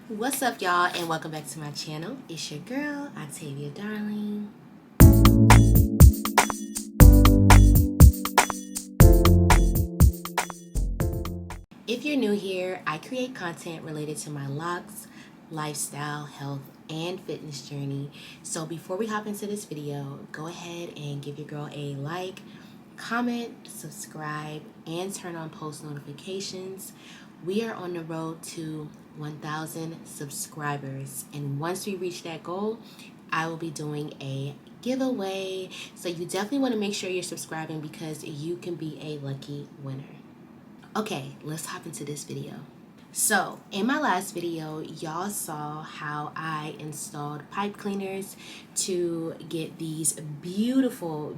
What's up, y'all, and welcome back to my channel. It's your girl, Octavia.Darling. If you're new here, I create content related to my locks, lifestyle, health, and fitness journey. So before we hop into this video, go ahead and give your girl a like, comment, subscribe, and turn on post notifications. We are on the road to 1,000 subscribers, and once we reach that goal, I will be doing a giveaway. So you definitely want to make sure you're subscribing because you can be a lucky winner. Okay, let's hop into this video. So in my last video, y'all saw how I installed pipe cleaners to get these beautiful,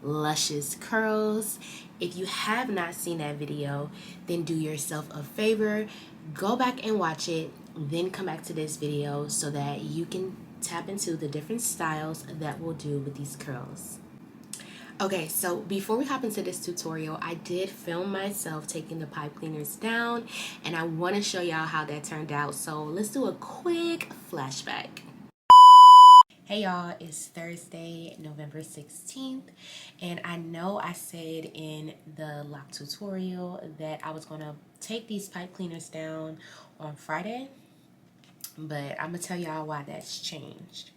luscious curls. If you have not seen that video, then do yourself a favor, go back and watch it, then come back to this video so that you can tap into the different styles that we'll do with these curls. Okay, so before we hop into this tutorial, I did film myself taking the pipe cleaners down, and I want to show y'all how that turned out. So let's do a quick flashback. Hey y'all, it's Thursday, November 16th, and I know I said in the Loc tutorial that I was going to take these pipe cleaners down on Friday, but I'm going to tell y'all why that's changed.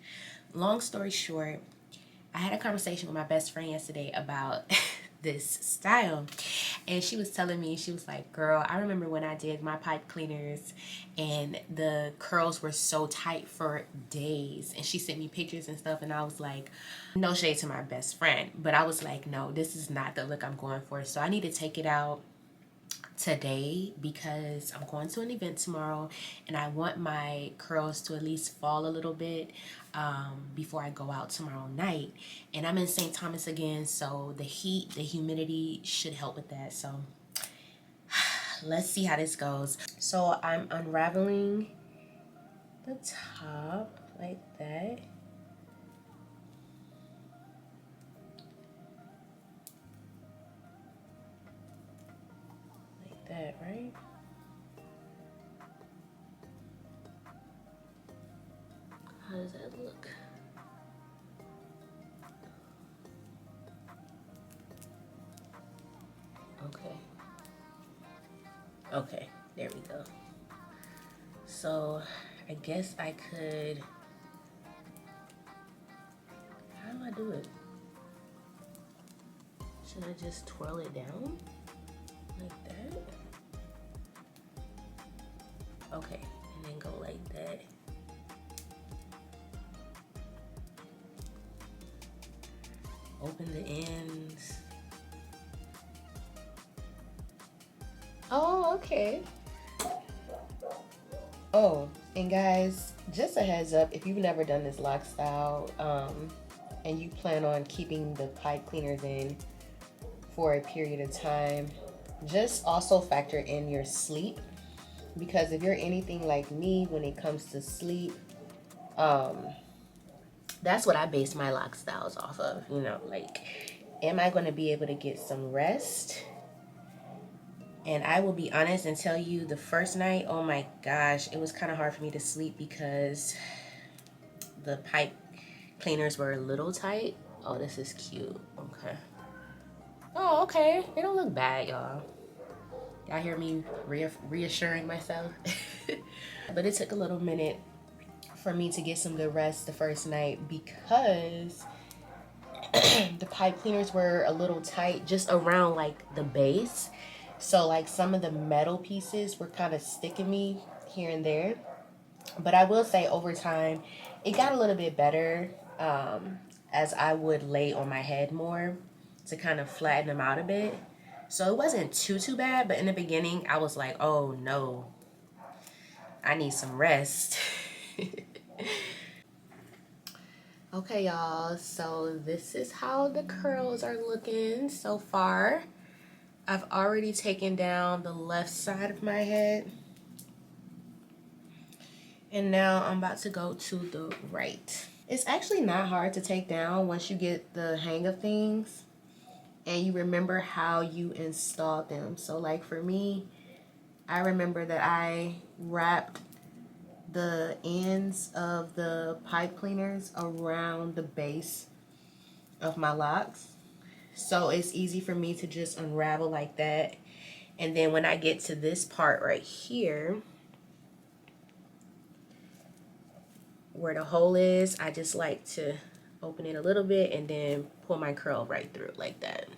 Long story short, I had a conversation with my best friend yesterday about this style, and she was telling me, she was like, girl, I remember when I did my pipe cleaners and the curls were so tight for days, and she sent me pictures and stuff, and I was like, no shade to my best friend, but I was like, no, this is not the look I'm going for. So I need to take it out today because I'm going to an event tomorrow, and I want my curls to at least fall a little bit before I go out tomorrow night. And I'm in St. Thomas again, so the heat, the humidity should help with that. So let's see how this goes. So I'm unraveling the top like that. Like that, right? How does that look? Okay, there we go. So I guess I could, how do I do it? Should I just twirl it down like that? Okay, and then go like that. Open the ends. Oh, okay. Oh, and guys, just a heads up, if you've never done this lock style and you plan on keeping the pipe cleaners in for a period of time, just also factor in your sleep, because if you're anything like me when it comes to sleep, that's what I base my lock styles off of. You know, like, am I going to be able to get some rest? And I will be honest and tell you, the first night, oh my gosh, it was kind of hard for me to sleep because the pipe cleaners were a little tight. Oh, this is cute. Okay. Oh, okay. They don't look bad, y'all. Y'all hear me reassuring myself? But it took a little minute for me to get some good rest the first night because the pipe cleaners were a little tight just around like the base. So like some of the metal pieces were kind of sticking me here and there. But I will say over time, it got a little bit better as I would lay on my head more to kind of flatten them out a bit. So it wasn't too bad, but in the beginning, I was like, oh no, I need some rest. Okay, y'all, so this is how the curls are looking so far. I've already taken down the left side of my head. And now I'm about to go to the right. It's actually not hard to take down once you get the hang of things and you remember how you installed them. So like for me, I remember that I wrapped the ends of the pipe cleaners around the base of my locks, so it's easy for me to just unravel like that. And then when I get to this part right here where the hole is, I just like to open it a little bit and then pull my curl right through like that.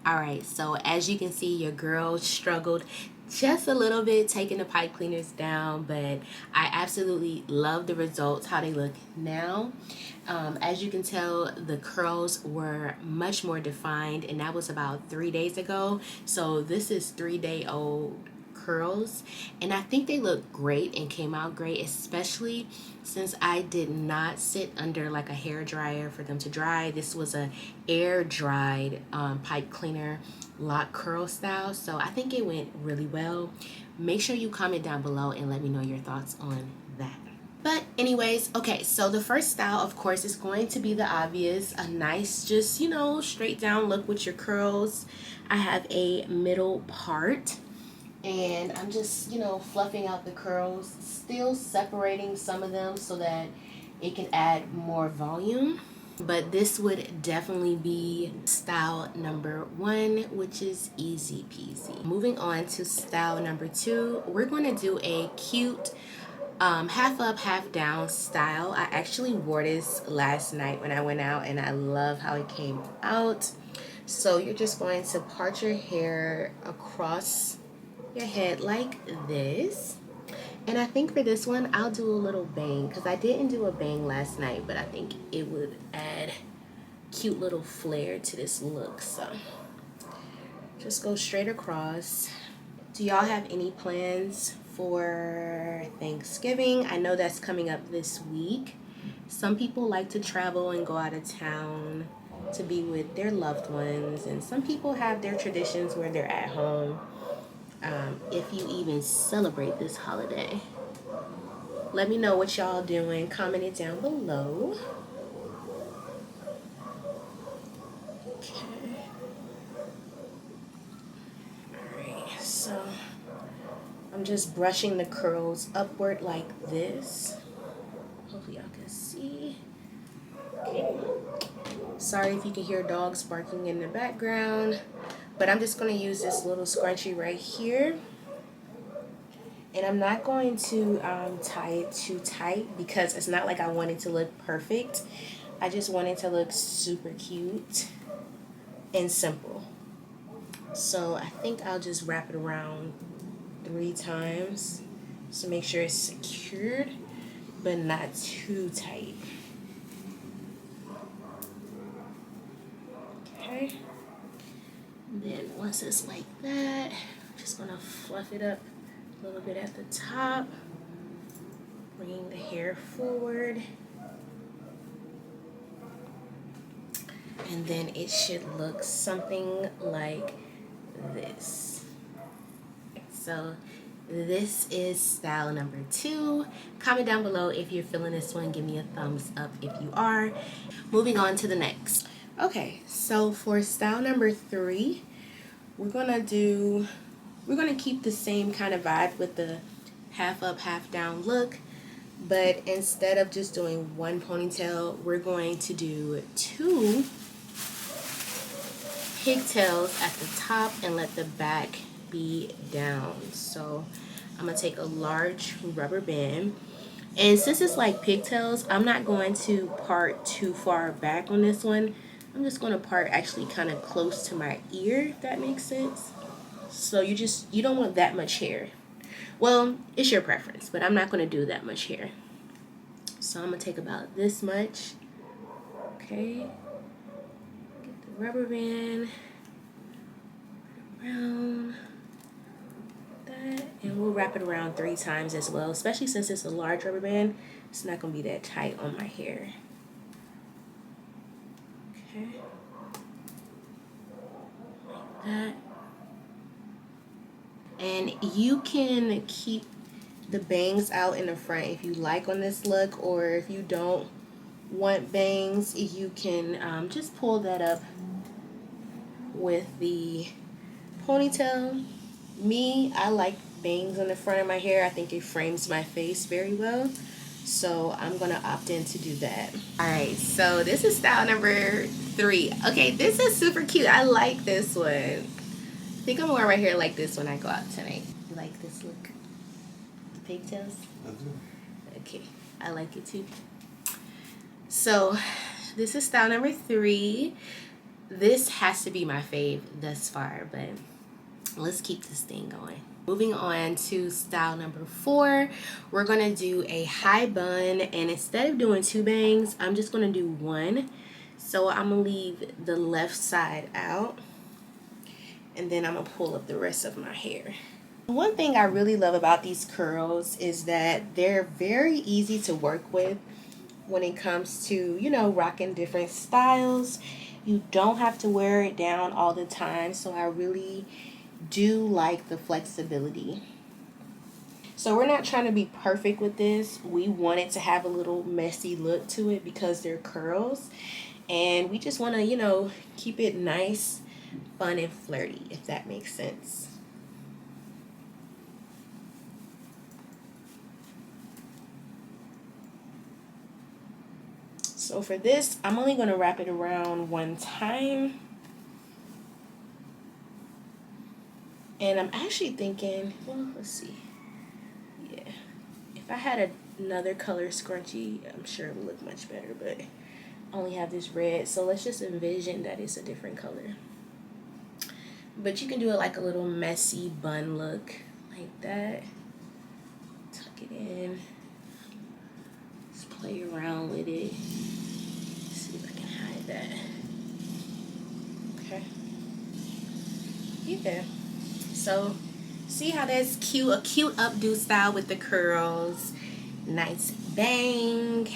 Alright, so as you can see, your girl struggled just a little bit taking the pipe cleaners down, but I absolutely love the results, how they look now. As you can tell, the curls were much more defined, and that was about 3 days ago. So this is 3-day-old curls, and I think they look great and came out great, especially since I did not sit under like a hair dryer for them to dry. This was a air dried pipe cleaner lock curl style, so I think it went really well. Make sure you comment down below and let me know your thoughts on that. But anyways, okay, so the first style, of course, is going to be the obvious, a nice, just, you know, straight down look with your curls. I have a middle part, and I'm just, you know, fluffing out the curls, still separating some of them so that it can add more volume. But this would definitely be style number 1, which is easy peasy. Moving on to style number 2, we're going to do a cute half up, half down style. I actually wore this last night when I went out, and I love how it came out. So you're just going to part your hair across your head like this. And I think for this one, I'll do a little bang, because I didn't do a bang last night, but I think it would add cute little flair to this look. So just go straight across. Do y'all have any plans for Thanksgiving? I know that's coming up this week. Some people like to travel and go out of town to be with their loved ones, and some people have their traditions where they're at home. If you even celebrate this holiday, let me know what y'all doing. Comment it down below. Okay. Alright, so I'm just brushing the curls upward like this. Hopefully y'all can see. Okay. Sorry if you can hear dogs barking in the background, but I'm just going to use this little scrunchie right here. And I'm not going to tie it too tight, because it's not like I want it to look perfect. I just want it to look super cute and simple. So I think I'll just wrap it around 3 times to make sure it's secured, but not too tight. Okay. And then once it's like that, I'm just going to fluff it up a little bit at the top, bringing the hair forward, and then it should look something like this. So this is style number 2. Comment down below if you're feeling this one. Give me a thumbs up if you are. Moving on to the next. Okay, so for style number 3, we're gonna keep the same kind of vibe with the half up, half down look, but instead of just doing one ponytail, we're going to do 2 pigtails at the top and let the back be down. So I'm gonna take a large rubber band, and since it's like pigtails, I'm not going to part too far back on this one. I'm just going to part actually kind of close to my ear, if that makes sense. So you don't want that much hair. Well, it's your preference, but I'm not going to do that much hair. So I'm going to take about this much. Okay. Get the rubber band around that, and we'll wrap it around 3 times as well, especially since it's a large rubber band. It's not going to be that tight on my hair. Okay. And you can keep the bangs out in the front if you like on this look, or if you don't want bangs, you can just pull that up with the ponytail. Me, I like bangs on the front of my hair. I think it frames my face very well, so I'm gonna opt in to do that. All right, so this is style number 3. Okay, this is super cute. I like this one. I think I'm gonna wear my hair like this when I go out tonight. You like this look? The pigtails? I do. Okay, I like it too. So this is style number 3. This has to be my fave thus far, but let's keep this thing going. Moving on to style number 4, we're gonna do a high bun, and instead of doing 2 bangs, I'm just gonna do 1. So I'm gonna leave the left side out, and then I'm gonna pull up the rest of my hair. One thing I really love about these curls is that they're very easy to work with when it comes to, you know, rocking different styles. You don't have to wear it down all the time, so I really do like the flexibility. So we're not trying to be perfect with this. We want it to have a little messy look to it because they're curls, and we just want to, you know, keep it nice, fun, and flirty, if that makes sense. So for this, I'm only going to wrap it around 1 time. And I'm actually thinking, well, let's see. Yeah. If I had another color scrunchie, I'm sure it would look much better, but I only have this red. So let's just envision that it's a different color. But you can do it like a little messy bun look, like that. Tuck it in. Just play around with it. See if I can hide that. Okay. Yeah. So see how that's cute? A cute updo style with the curls. Nice bang.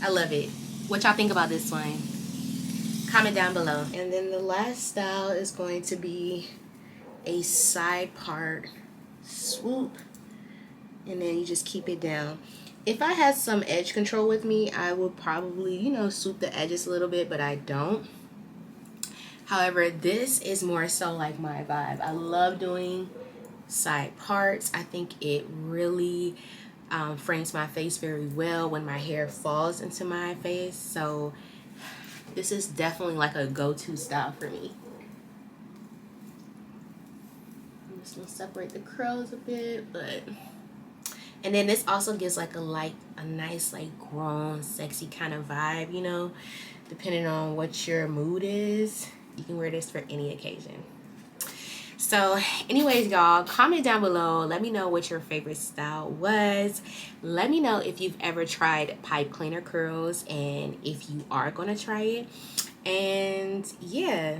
I love it. What y'all think about this one? Comment down below. And then the last style is going to be a side part swoop. And then you just keep it down. If I had some edge control with me, I would probably, you know, swoop the edges a little bit, but I don't. However, this is more so like my vibe. I love doing side parts. I think it really frames my face very well when my hair falls into my face. So this is definitely like a go-to style for me. I'm just gonna separate the curls a bit, but... And then this also gives like a nice like grown, sexy kind of vibe, you know, depending on what your mood is. You can wear this for any occasion. So anyways, y'all, comment down below. Let me know what your favorite style was. Let me know if you've ever tried pipe cleaner curls and if you are gonna try it. And yeah,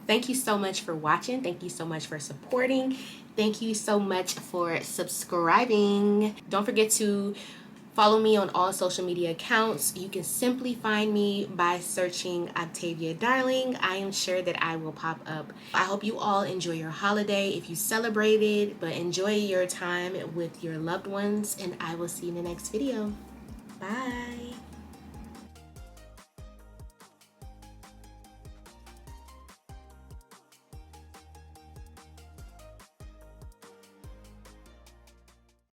thank you so much for watching. Thank you so much for supporting. Thank you so much for subscribing. Don't forget to follow me on all social media accounts. You can simply find me by searching Octavia.Darling. I am sure that I will pop up. I hope you all enjoy your holiday if you celebrated, but enjoy your time with your loved ones, and I will see you in the next video. Bye.